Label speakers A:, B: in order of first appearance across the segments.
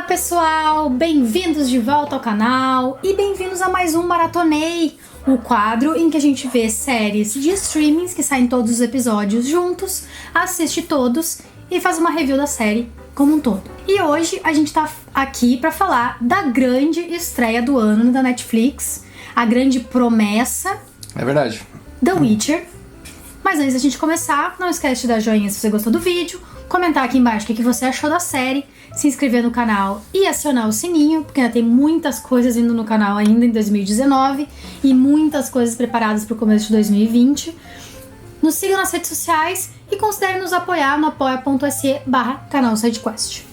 A: pessoal, bem-vindos de volta ao canal e bem-vindos a mais um Maratonei, o quadro em que a gente vê séries de streamings que saem todos os episódios juntos, assiste todos e faz uma review da série como um todo. E hoje a gente tá aqui pra falar da grande estreia do ano da Netflix, a grande promessa...
B: É verdade.
A: The Witcher. Mas antes da gente começar, não esquece de dar joinha se você gostou do vídeo, comentar aqui embaixo o que você achou da série, se inscrever no canal e acionar o sininho, porque ainda tem muitas coisas vindo no canal ainda em 2019 e muitas coisas preparadas para o começo de 2020. Nos siga nas redes sociais e considere nos apoiar no apoia.se/canal SideQuest.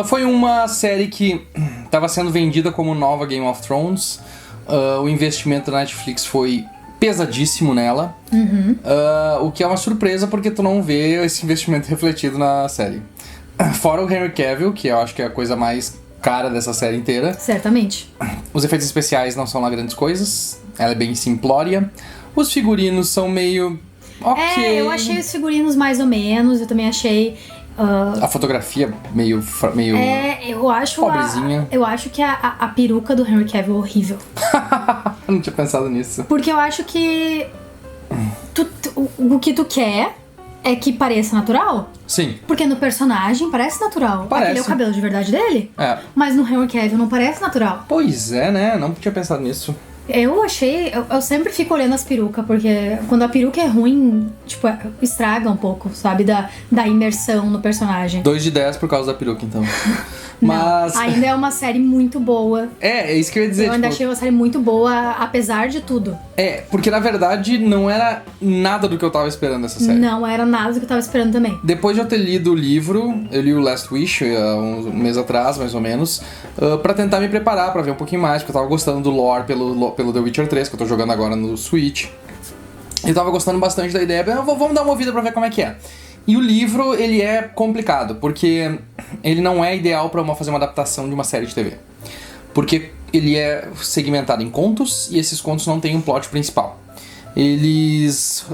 B: Foi uma série que estava sendo vendida como nova Game of Thrones. O investimento da Netflix foi pesadíssimo nela, o que é uma surpresa porque tu não vê esse investimento refletido na série. Fora o Henry Cavill, que eu acho que é a coisa mais cara dessa série inteira.
A: Certamente.
B: Os efeitos especiais não são lá grandes coisas, ela é bem simplória. Os figurinos são meio... ok.
A: Eu achei os figurinos mais ou menos, eu também achei...
B: A fotografia meio
A: eu acho
B: pobrezinha.
A: Eu acho que a peruca do Henry Cavill é horrível.
B: Eu não tinha pensado nisso.
A: Porque eu acho que o que tu quer é que pareça natural.
B: Sim.
A: Porque no personagem parece natural.
B: Parece.
A: Aquele é o cabelo de verdade dele.
B: É.
A: Mas no Henry Cavill não parece natural.
B: Pois é, né? Não tinha pensado nisso.
A: Eu achei... Eu sempre fico olhando as perucas, porque quando a peruca é ruim, tipo, estraga um pouco, sabe? Da imersão no personagem.
B: 2 de 10 por causa da peruca, então.
A: Mas... Não, ainda é uma série muito boa.
B: É isso que eu ia dizer.
A: Eu ainda achei uma série muito boa, apesar de tudo.
B: Porque na verdade não era nada do que eu tava esperando dessa série.
A: Não era nada do que eu tava esperando também.
B: Depois de eu ter lido o livro, eu li o Last Wish há um mês atrás, mais ou menos, pra tentar me preparar, pra ver um pouquinho mais, porque eu tava gostando do lore pelo The Witcher 3, que eu tô jogando agora no Switch. Eu tava gostando bastante da ideia, vamos dar uma ouvida pra ver como é que é. E o livro, ele é complicado, porque ele não é ideal pra fazer uma adaptação de uma série de TV. Porque ele é segmentado em contos, e esses contos não têm um plot principal. Eles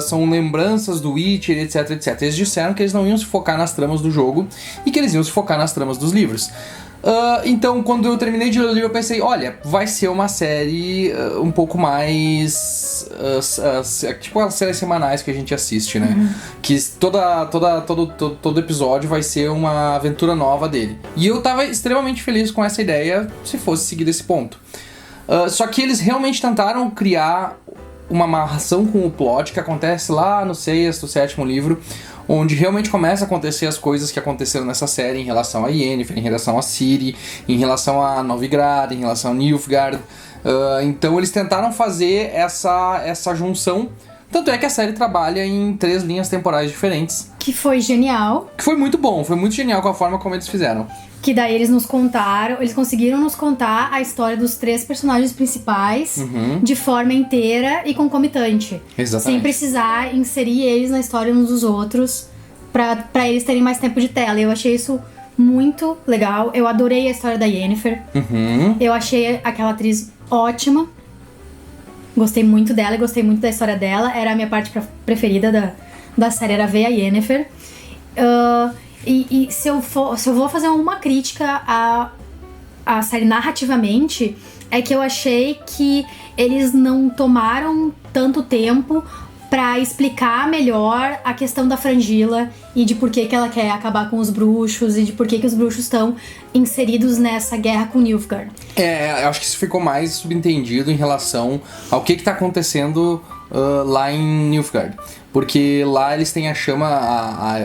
B: são lembranças do Witcher, etc, etc. Eles disseram que eles não iam se focar nas tramas do jogo, e que eles iam se focar nas tramas dos livros. Então, quando eu terminei de ler o livro, eu pensei, olha, vai ser uma série um pouco mais... tipo as séries semanais que a gente assiste, né? Que todo episódio vai ser uma aventura nova dele. E eu tava extremamente feliz com essa ideia, se fosse seguir desse ponto. Só que eles realmente tentaram criar uma amarração com o plot que acontece lá no 6º, 7º livro, onde realmente começa a acontecer as coisas que aconteceram nessa série em relação a Yennefer, em relação a Ciri, em relação a Novigrad, em relação a Nilfgaard. Então eles tentaram fazer essa junção. Tanto é que a série trabalha em 3 linhas temporais diferentes. Que
A: foi genial.
B: Que foi muito bom, foi muito genial com a forma como eles fizeram.
A: Que daí eles conseguiram nos contar a história dos 3 personagens principais de forma inteira e concomitante.
B: Exatamente.
A: Sem precisar inserir eles na história uns dos outros pra eles terem mais tempo de tela. Eu achei isso muito legal. Eu adorei a história da Yennefer. Eu achei aquela atriz ótima. Gostei muito dela e gostei muito da história dela. Era a minha parte preferida da série, era ver a Yennefer. E se eu vou fazer uma crítica à série narrativamente, é que eu achei que eles não tomaram tanto tempo pra explicar melhor a questão da Frangilla e de por que ela quer acabar com os bruxos e de por que os bruxos estão inseridos nessa guerra com Nilfgaard.
B: Eu acho que isso ficou mais subentendido em relação ao que tá acontecendo lá em Nilfgaard. Porque lá eles têm a chama,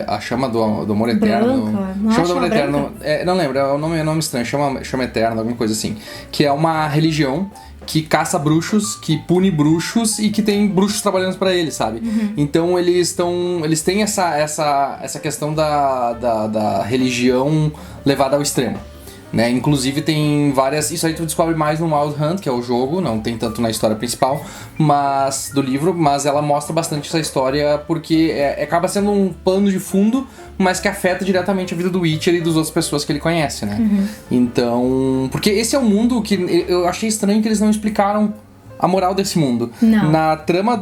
B: a chama do amor eterno.
A: Branca.
B: Chama do amor eterno. Não lembro, é um nome estranho, chama eterno, alguma coisa assim. Que é uma religião que caça bruxos, que pune bruxos e que tem bruxos trabalhando pra eles, sabe? Então eles têm essa questão da religião levada ao extremo. Né? Inclusive tem várias... Isso aí tu descobre mais no Wild Hunt, que é o jogo, não tem tanto na história principal do livro, mas ela mostra bastante essa história porque acaba sendo um pano de fundo, mas que afeta diretamente a vida do Witcher e das outras pessoas que ele conhece, né? Então... Porque esse é um mundo que eu achei estranho que eles não explicaram a moral desse mundo.
A: Não.
B: Na trama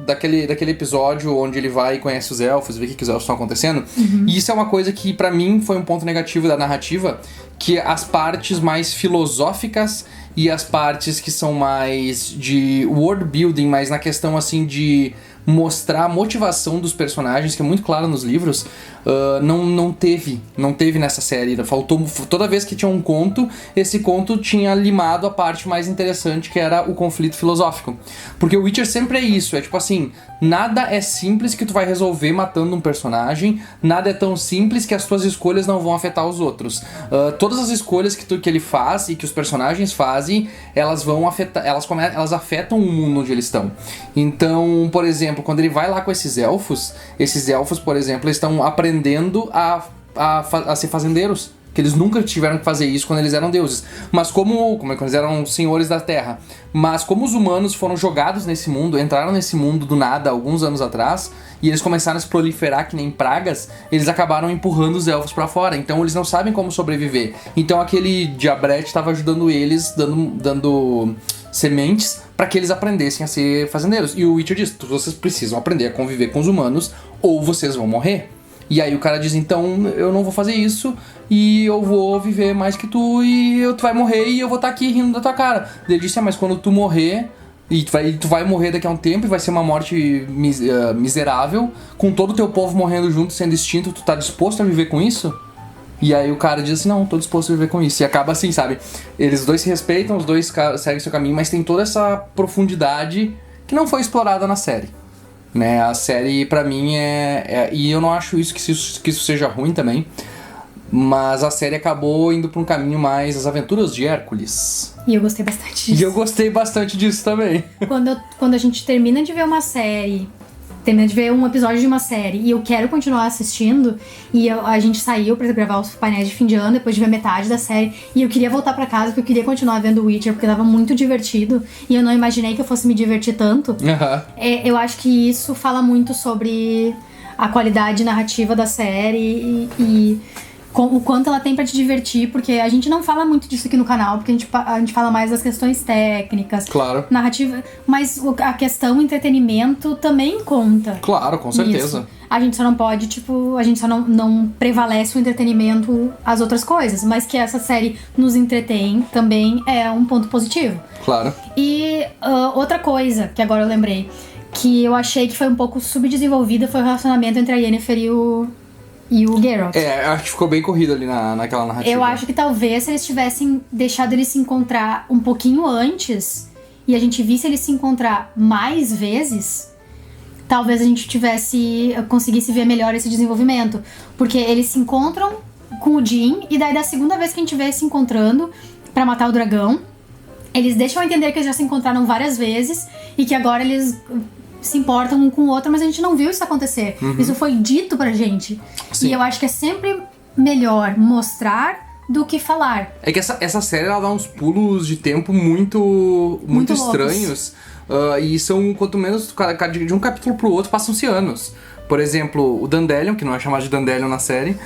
B: daquele episódio onde ele vai e conhece os elfos, vê o que os elfos estão acontecendo, e isso é uma coisa que pra mim foi um ponto negativo da narrativa, que as partes mais filosóficas e as partes que são mais de world building, mas na questão assim de mostrar a motivação dos personagens, que é muito claro nos livros, não teve nessa série. Faltou, toda vez que tinha um conto, esse conto tinha limado a parte mais interessante, que era o conflito filosófico. Porque o Witcher sempre é isso, é tipo assim, nada é simples que tu vai resolver matando um personagem, nada é tão simples que as tuas escolhas não vão afetar os outros. Todas as escolhas que ele faz e que os personagens fazem, elas vão afetar, elas afetam o mundo onde eles estão. Então, por exemplo, quando ele vai lá com esses elfos, por exemplo, eles estão aprendendo a ser fazendeiros. Que eles nunca tiveram que fazer isso quando eles eram deuses. Mas como eles eram senhores da terra. Mas como os humanos foram jogados nesse mundo, entraram nesse mundo do nada alguns anos atrás, e eles começaram a se proliferar que nem pragas, eles acabaram empurrando os elfos pra fora. Então eles não sabem como sobreviver. Então aquele diabrete estava ajudando eles, dando sementes para que eles aprendessem a ser fazendeiros. E o Witcher diz, vocês precisam aprender a conviver com os humanos ou vocês vão morrer. E aí o cara diz, então eu não vou fazer isso e eu vou viver mais que tu e tu vai morrer e eu vou estar aqui rindo da tua cara. Ele disse, mas quando tu morrer, e tu vai morrer daqui a um tempo e vai ser uma morte miserável, com todo o teu povo morrendo junto, sendo extinto, tu tá disposto a viver com isso? E aí o cara diz assim, não, tô disposto a viver com isso. E acaba assim, sabe? Eles dois se respeitam, os dois seguem seu caminho, mas tem toda essa profundidade que não foi explorada na série. Né? A série, pra mim, e eu não acho que isso seja ruim também, mas a série acabou indo pra um caminho mais as aventuras de Hércules.
A: E eu gostei bastante disso.
B: E eu gostei bastante disso também.
A: Quando a gente termina de ver uma série, termina de ver um episódio de uma série e eu quero continuar assistindo, e a gente saiu pra gravar os painéis de fim de ano depois de ver metade da série, e eu queria voltar pra casa porque eu queria continuar vendo o Witcher porque tava muito divertido e eu não imaginei que eu fosse me divertir tanto. Eu acho que isso fala muito sobre a qualidade narrativa da série e o quanto ela tem pra te divertir, porque a gente não fala muito disso aqui no canal, porque a gente fala mais das questões técnicas,
B: claro,
A: narrativa, mas a questão entretenimento também conta.
B: Claro, com certeza.
A: Nisso. A gente só não pode, a gente só não prevalece o entretenimento às outras coisas, mas que essa série nos entretém também é um ponto positivo.
B: Claro.
A: E outra coisa, que agora eu lembrei, que eu achei que foi um pouco subdesenvolvida, foi o relacionamento entre a Yennefer e o Geralt.
B: Acho que ficou bem corrido ali naquela narrativa.
A: Eu acho que talvez se eles tivessem deixado eles se encontrar um pouquinho antes e a gente visse eles se encontrar mais vezes, talvez a gente conseguisse ver melhor esse desenvolvimento. Porque eles se encontram com o Jin e daí da segunda vez que a gente vê eles se encontrando pra matar o dragão, eles deixam entender que eles já se encontraram várias vezes e que agora eles se importam um com o outro, mas a gente não viu isso acontecer. Isso foi dito pra gente. Sim. E eu acho que é sempre melhor mostrar do que falar.
B: É que essa série ela dá uns pulos de tempo muito estranhos. E são, quanto menos, de um capítulo pro outro, passam-se anos. Por exemplo, o Dandelion, que não é chamado de Dandelion na série.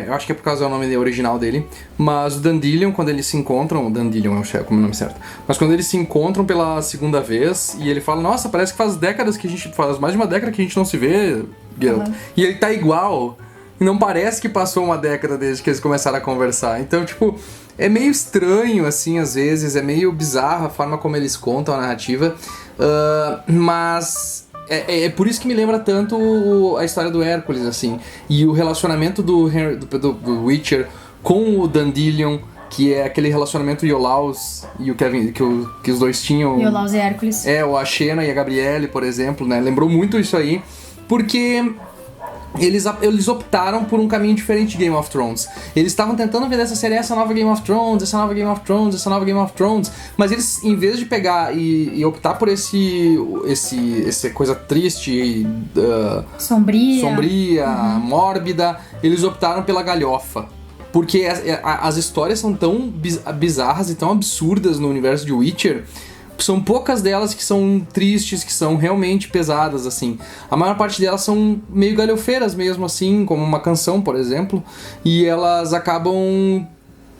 B: Eu acho que é por causa do nome original dele. Mas o Dandelion, quando eles se encontram... Dandelion é como o nome certo. Mas quando eles se encontram pela segunda vez, e ele fala, nossa, parece que faz décadas que a gente... Faz mais de uma década que a gente não se vê, Geralt. E ele tá igual. E não parece que passou uma década desde que eles começaram a conversar. Então, é meio estranho, assim, às vezes. É meio bizarro a forma como eles contam a narrativa. Mas... É por isso que me lembra tanto a história do Hércules, assim. E o relacionamento do Witcher com o Dandelion, que é aquele relacionamento Iolaus e o Kevin, que os dois tinham.
A: Iolaus e Hércules.
B: A Xena e a Gabrielle, por exemplo, né? Lembrou muito isso aí, porque eles optaram por um caminho diferente de Game of Thrones. Eles estavam tentando ver dessa série essa nova Game of Thrones, essa nova Game of Thrones, essa nova Game of Thrones, mas eles, em vez de pegar e optar por essa coisa triste, sombria, mórbida, eles optaram pela galhofa. Porque as histórias são tão bizarras e tão absurdas no universo de Witcher. São poucas delas que são tristes, que são realmente pesadas, assim. A maior parte delas são meio galhofeiras mesmo, assim, como uma canção, por exemplo. E elas acabam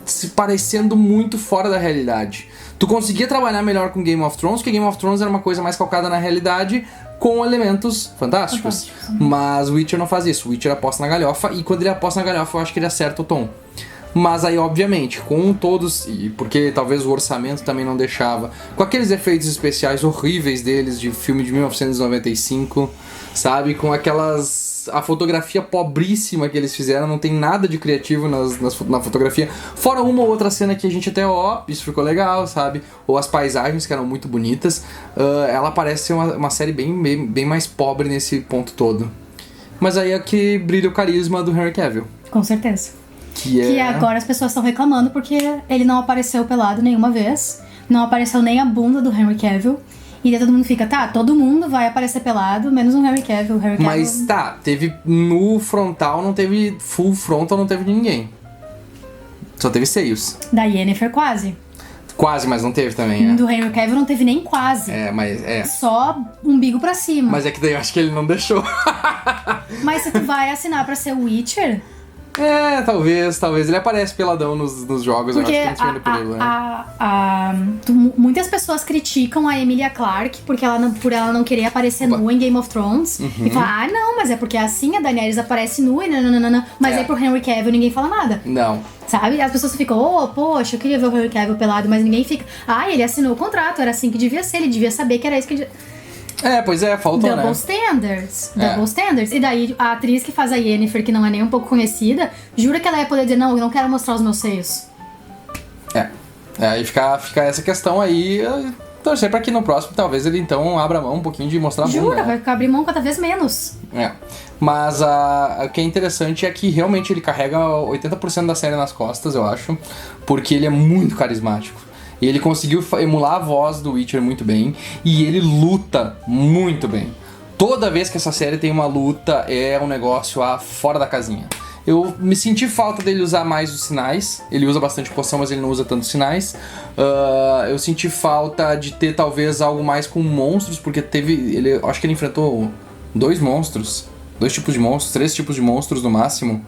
B: se parecendo muito fora da realidade. Tu conseguia trabalhar melhor com Game of Thrones, porque Game of Thrones era uma coisa mais calcada na realidade, com elementos fantásticos. Mas o Witcher não faz isso. O Witcher aposta na galhofa, e quando ele aposta na galhofa, eu acho que ele acerta o tom. Mas aí, obviamente, com todos, e porque talvez o orçamento também não deixava, com aqueles efeitos especiais horríveis deles de filme de 1995, sabe? Com a fotografia pobríssima que eles fizeram, não tem nada de criativo na fotografia, fora uma ou outra cena que a gente até, isso ficou legal, sabe? Ou as paisagens que eram muito bonitas. Ela parece ser uma série bem mais pobre nesse ponto todo. Mas aí é que brilha o carisma do Henry Cavill.
A: Com certeza. Que agora as pessoas estão reclamando porque ele não apareceu pelado nenhuma vez, não apareceu nem a bunda do Henry Cavill. E daí todo mundo fica, todo mundo vai aparecer pelado, menos o Henry Cavill.
B: Mas teve no frontal, não teve full frontal, não teve de ninguém. Só teve seios.
A: Da Yennefer quase.
B: Quase, mas não teve também,
A: Do Henry Cavill não teve nem quase. Só umbigo pra cima.
B: Mas é que daí eu acho que ele não deixou.
A: Mas se tu vai assinar pra ser o Witcher...
B: Talvez. Ele aparece peladão nos jogos,
A: porque
B: eu acho que não tinha perigo, né?
A: Muitas pessoas criticam a Emilia Clarke por ela não querer aparecer nua em Game of Thrones. E falam, não, mas é porque assim a Daenerys aparece nua e nananana. Mas aí pro Henry Cavill ninguém fala nada.
B: Não.
A: Sabe? As pessoas ficam, poxa, eu queria ver o Henry Cavill pelado, mas ninguém fica, ele assinou o contrato, era assim que devia ser, ele devia saber que era isso que...
B: Pois é, faltou,
A: Double standards. E daí, a atriz que faz a Yennefer, que não é nem um pouco conhecida, jura que ela ia poder dizer, não, eu não quero mostrar os meus seios.
B: Aí fica essa questão aí, torcer pra que no próximo, talvez ele então abra mão um pouquinho de mostrar a bunda.
A: Jura, vai abrir mão cada vez menos.
B: Mas o que é interessante é que realmente ele carrega 80% da série nas costas, eu acho, porque ele é muito carismático. E ele conseguiu emular a voz do Witcher muito bem. E ele luta muito bem. Toda vez que essa série tem uma luta, é um negócio fora da casinha. Eu me senti falta dele usar mais os sinais. Ele usa bastante poção, mas ele não usa tantos sinais. Eu senti falta de ter talvez algo mais com monstros, porque acho que ele enfrentou 2 monstros. 2 tipos de monstros, 3 tipos de monstros no máximo.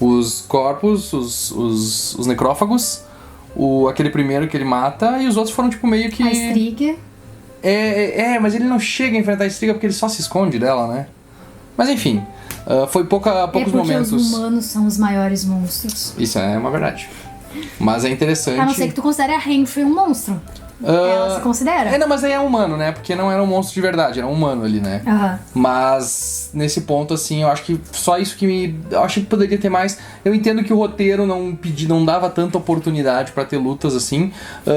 B: Os corpos, os necrófagos. Aquele primeiro que ele mata, e os outros foram tipo meio que...
A: A Striga.
B: Mas ele não chega a enfrentar a Striga porque ele só se esconde dela, né? Mas enfim, foi poucos momentos.
A: Os humanos são os maiores monstros.
B: Isso é uma verdade. Mas é interessante...
A: A não ser que tu considere a Renfrey um monstro. Ela se considera?
B: Não, mas aí é humano, né? Porque não era um monstro de verdade, era um humano ali, né? Mas nesse ponto, assim, eu acho que só isso eu acho que poderia ter mais. Eu entendo que o roteiro não dava tanta oportunidade pra ter lutas assim,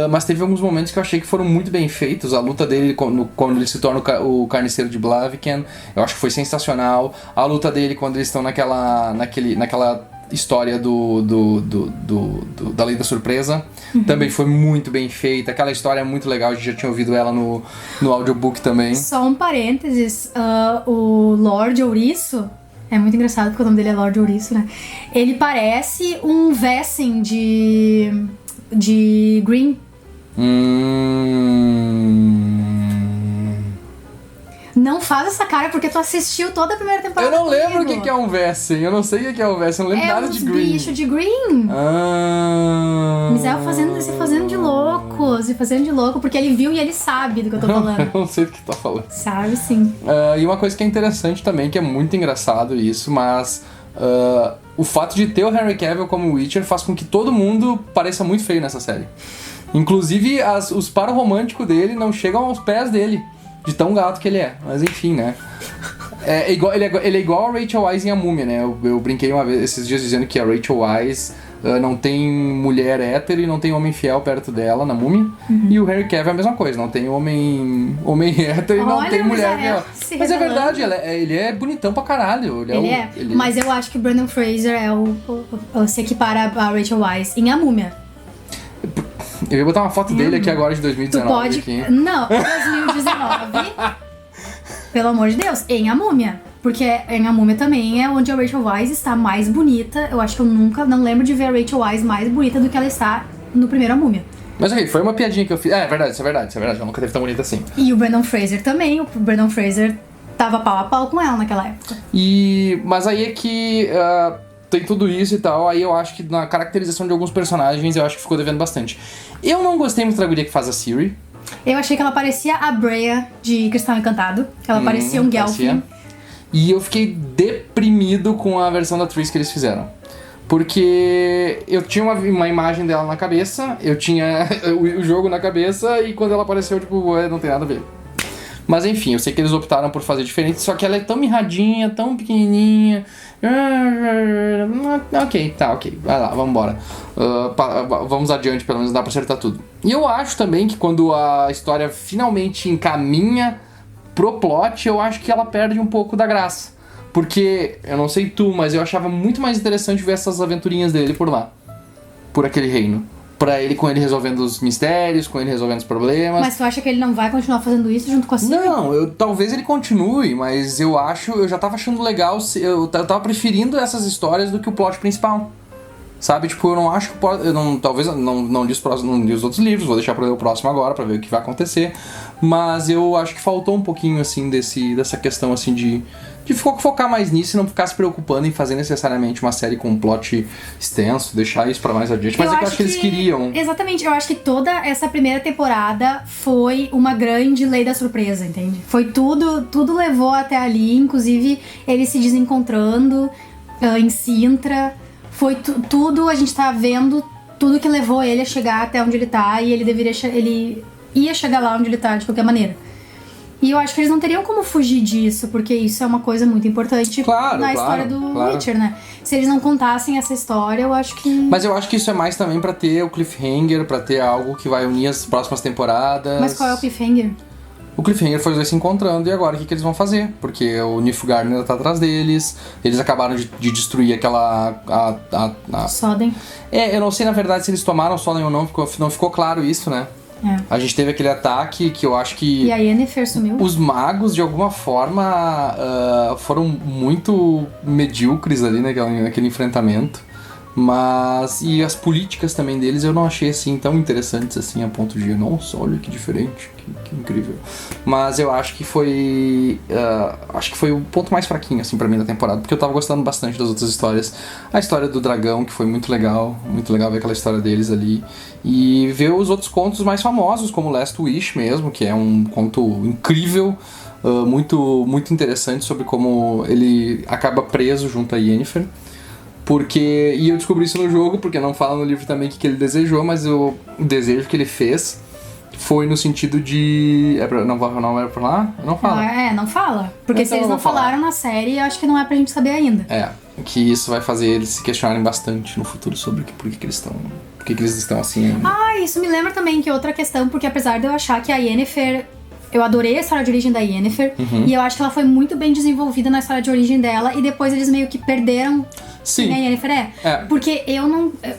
B: mas teve alguns momentos que eu achei que foram muito bem feitos. A luta dele quando ele se torna o carniceiro de Blaviken, eu acho que foi sensacional. A luta dele quando eles estão naquela história da Lei da Surpresa, também foi muito bem feita. Aquela história é muito legal, a gente já tinha ouvido ela no audiobook também.
A: Só um parênteses, o Lord Ouriço, é muito engraçado porque o nome dele é Lord Ouriço, né? Ele parece um Vessen de Green. Não faz essa cara porque tu assistiu toda a primeira temporada.
B: Eu não lembro o que é um Vessen. Eu não sei o que é um Vessen. Eu não lembro nada de Green.
A: É bicho de Green. Misael se fazendo de louco. Porque ele viu e ele sabe do que eu tô falando.
B: Eu não sei do que tu tá falando.
A: Sabe, sim.
B: E uma coisa que é interessante também, que é muito engraçado isso, mas... o fato de ter o Henry Cavill como Witcher faz com que todo mundo pareça muito feio nessa série. Inclusive, os par românticos dele não chegam aos pés dele. De tão gato que ele é, mas enfim, né? Ele é igual a Rachel Weisz em A Múmia, né? Eu brinquei uma vez esses dias dizendo que a Rachel Weisz não tem mulher hétero e não tem homem fiel perto dela na Múmia. E o Henry Cavill é a mesma coisa, não tem homem hétero e não tem mulher fiel. Mas é verdade, ele é bonitão pra caralho.
A: Mas eu acho que o Brendan Fraser se equipara a Rachel Weisz em A Múmia.
B: Eu ia botar uma foto dele aqui agora de 2019.
A: Tu pode...
B: Aqui.
A: Não, 2019. Pelo amor de Deus, em A Múmia. Porque em A Múmia também é onde a Rachel Weisz está mais bonita. Eu acho que eu nunca não lembro de ver a Rachel Weisz mais bonita do que ela está no primeiro A Múmia.
B: Mas ok, foi uma piadinha que eu fiz. É verdade, isso é verdade. Ela nunca teve tão bonita assim.
A: E o Brendan Fraser também. O Brendan Fraser tava pau a pau com ela naquela época.
B: Mas aí é que... tem tudo isso e tal, aí eu acho que na caracterização de alguns personagens eu acho que ficou devendo bastante. Eu não gostei muito da guria que faz a Ciri.
A: Eu achei que ela parecia a Breya de Cristal Encantado. Ela parecia um Gelfling.
B: E eu fiquei deprimido com a versão da Triss que eles fizeram. Porque eu tinha uma imagem dela na cabeça, eu tinha o jogo na cabeça, e quando ela apareceu, tipo, não tem nada a ver. Mas enfim, eu sei que eles optaram por fazer diferente, só que ela é tão mirradinha, tão pequenininha. Ok, vai lá, vamos embora. Vamos adiante, pelo menos dá pra acertar tudo. E eu acho também que quando a história finalmente encaminha pro plot, eu acho que ela perde um pouco da graça. Porque, eu não sei tu, mas eu achava muito mais interessante ver essas aventurinhas dele por lá. Por aquele reino. Com ele resolvendo os mistérios, com ele resolvendo os problemas.
A: Mas tu acha que ele não vai continuar fazendo isso junto com a Ciri?
B: Não, talvez ele continue, mas eu já tava achando legal, eu tava preferindo essas histórias do que o plot principal. Sabe, tipo, eu não acho que talvez não li os outros livros, vou deixar pra ler o próximo agora, pra ver o que vai acontecer. Mas eu acho que faltou um pouquinho, assim, dessa questão, assim, de focar mais nisso e não ficar se preocupando em fazer necessariamente uma série com um plot extenso, deixar isso pra mais adiante. Mas eu acho que eles queriam.
A: Exatamente, eu acho que toda essa primeira temporada foi uma grande lei da surpresa, entende? Foi tudo levou até ali, inclusive eles se desencontrando em Sintra. Foi tudo, a gente tá vendo tudo que levou ele a chegar até onde ele tá, e ele ia chegar lá onde ele tá de qualquer maneira. E eu acho que eles não teriam como fugir disso, porque isso é uma coisa muito importante na história do Witcher, né? Se eles não contassem essa história, eu acho que...
B: Mas eu acho que isso é mais também pra ter o cliffhanger, pra ter algo que vai unir as próximas temporadas.
A: Mas qual é o cliffhanger?
B: O cliffhanger foi os dois se encontrando, e agora o que eles vão fazer? Porque o Nilfgaard tá atrás deles, eles acabaram de destruir aquela...
A: Soden.
B: Eu não sei na verdade se eles tomaram Soden ou não ficou claro isso, né? A gente teve aquele ataque que eu acho que...
A: E a Yennefer sumiu.
B: Os magos, de alguma forma, foram muito medíocres ali naquele enfrentamento. E as políticas também deles eu não achei assim tão interessantes assim a ponto de, nossa, olha que diferente, que incrível. Mas eu acho que foi o ponto mais fraquinho assim pra mim da temporada, porque eu tava gostando bastante das outras histórias. A história do dragão, que foi muito legal ver aquela história deles ali, e ver os outros contos mais famosos, como Last Wish mesmo, que é um conto incrível, muito, muito interessante sobre como ele acaba preso junto a Yennefer. E eu descobri isso no jogo, porque não fala no livro também o que ele desejou, mas o desejo que ele fez foi no sentido de... Não era pra lá? Não fala.
A: Não fala. Porque se eles não falaram na série, eu acho que não é pra gente saber ainda.
B: Que isso vai fazer eles se questionarem bastante no futuro sobre por que eles estão assim ainda.
A: Isso me lembra também que outra questão, porque apesar de eu achar que a Yennefer... Eu adorei a história de origem da Yennefer, e eu acho que ela foi muito bem desenvolvida na história de origem dela, e depois eles meio que perderam quem a Yennefer é. Porque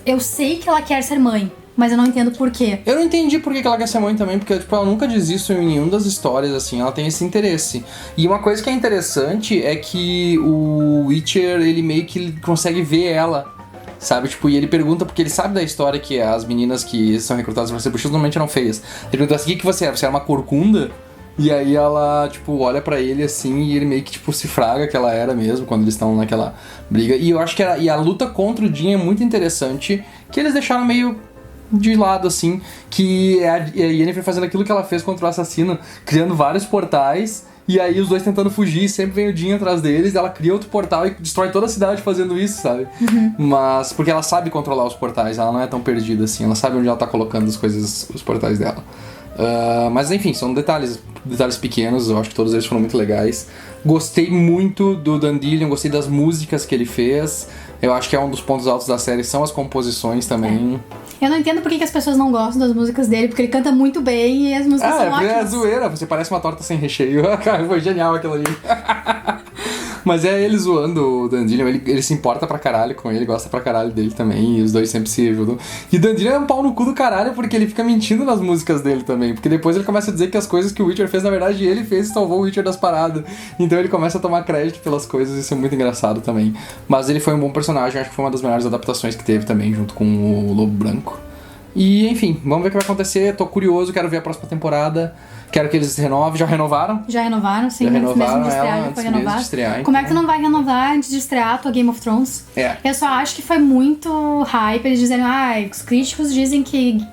A: eu sei que ela quer ser mãe, mas eu não entendo por quê.
B: Eu não entendi por que ela quer ser mãe também, porque tipo, ela nunca diz isso em nenhuma das histórias, assim, ela tem esse interesse. E uma coisa que é interessante é que o Witcher, ele meio que consegue ver ela, sabe? Tipo, e ele pergunta, porque ele sabe da história que as meninas que são recrutadas pra ser bruxas normalmente eram feias. Ele pergunta assim, o que você era? Você era uma corcunda? E aí ela, tipo, olha pra ele assim, e ele meio que, tipo, se fraga que ela era mesmo, quando eles estão naquela briga. E eu acho que a luta contra o Jin é muito interessante, que eles deixaram meio de lado, assim, que é a Yennefer fazendo aquilo que ela fez contra o assassino, criando vários portais. E aí os dois tentando fugir, sempre vem o Jin atrás deles, ela cria outro portal e destrói toda a cidade fazendo isso, sabe? Mas, porque ela sabe controlar os portais, ela não é tão perdida assim, ela sabe onde ela tá colocando as coisas, os portais dela. Mas enfim, são detalhes pequenos, eu acho que todos eles foram muito legais. Gostei muito do Dandelion, gostei das músicas que ele fez. Eu acho que é um dos pontos altos da série, são as composições também.
A: Eu não entendo por que as pessoas não gostam das músicas dele, porque ele canta muito bem e as músicas são ótimas.
B: É zoeira, você parece uma torta sem recheio. Cara, foi genial aquilo ali. Mas é ele zoando o Dandelion, ele se importa pra caralho com ele, gosta pra caralho dele também, e os dois sempre se ajudam. E o Dandelion é um pau no cu do caralho, porque ele fica mentindo nas músicas dele também, porque depois ele começa a dizer que as coisas que o Witcher fez, na verdade, ele fez e salvou o Witcher das paradas. Então ele começa a tomar crédito pelas coisas, isso é muito engraçado também. Mas ele foi um bom personagem, acho que foi uma das melhores adaptações que teve também, junto com o Lobo Branco. E, enfim, vamos ver o que vai acontecer. Tô curioso, quero ver a próxima temporada. Quero que eles renovem. Já renovaram?
A: Já renovaram, sim.
B: Já renovaram
A: mesmo de estrear,
B: ela
A: já foi
B: antes mesmo
A: renovado.
B: de estrear,
A: Como é que tu
B: então.
A: não vai renovar antes de estrear a tua Game of Thrones?
B: É.
A: Eu só acho que foi muito hype. Eles dizendo, os críticos dizem que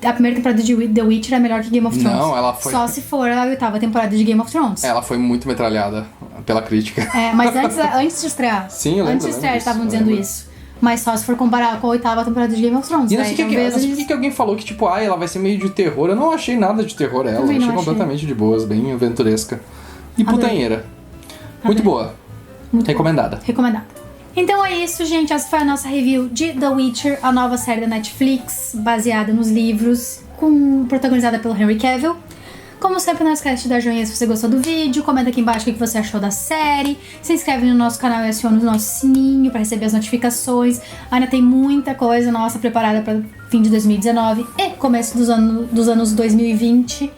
A: a primeira temporada de The Witcher é melhor que Game of Thrones.
B: Não, ela foi...
A: Só se for a 8ª temporada de Game of Thrones.
B: Ela foi muito metralhada pela crítica.
A: Mas antes de estrear.
B: Sim, eu lembro.
A: Antes de estrear eles
B: disso,
A: estavam
B: eu
A: dizendo
B: lembro.
A: isso. Mas só se for comparar com a 8ª temporada de Game of Thrones.
B: E não
A: Daí,
B: sei
A: talvez
B: por que alguém falou que, tipo, ela vai ser meio de terror. Eu não achei nada de terror ela.
A: Também
B: Eu
A: não
B: achei
A: achei.
B: completamente de boas, bem aventuresca. E
A: Adorei.
B: putanheira. Muito boa.
A: Muito
B: Recomendada.
A: Recomendada. Então é isso, gente. Essa foi a nossa review de The Witcher, a nova série da Netflix, baseada nos livros, protagonizada pelo Henry Cavill. Como sempre, não esquece de dar joinha se você gostou do vídeo, comenta aqui embaixo o que você achou da série, se inscreve no nosso canal e aciona o nosso sininho para receber as notificações. Ainda tem muita coisa nossa preparada para fim de 2019 e começo dos anos 2020.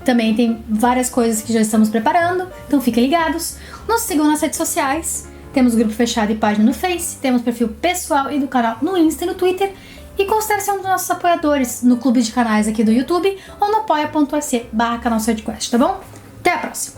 A: Também tem várias coisas que já estamos preparando, então fiquem ligados. Nos sigam nas redes sociais, temos grupo fechado e página no Face, temos perfil pessoal e do canal no Insta e no Twitter. E considere ser um dos nossos apoiadores no clube de canais aqui do YouTube ou no apoia.se/canal Sidequest, tá bom? Até a próxima!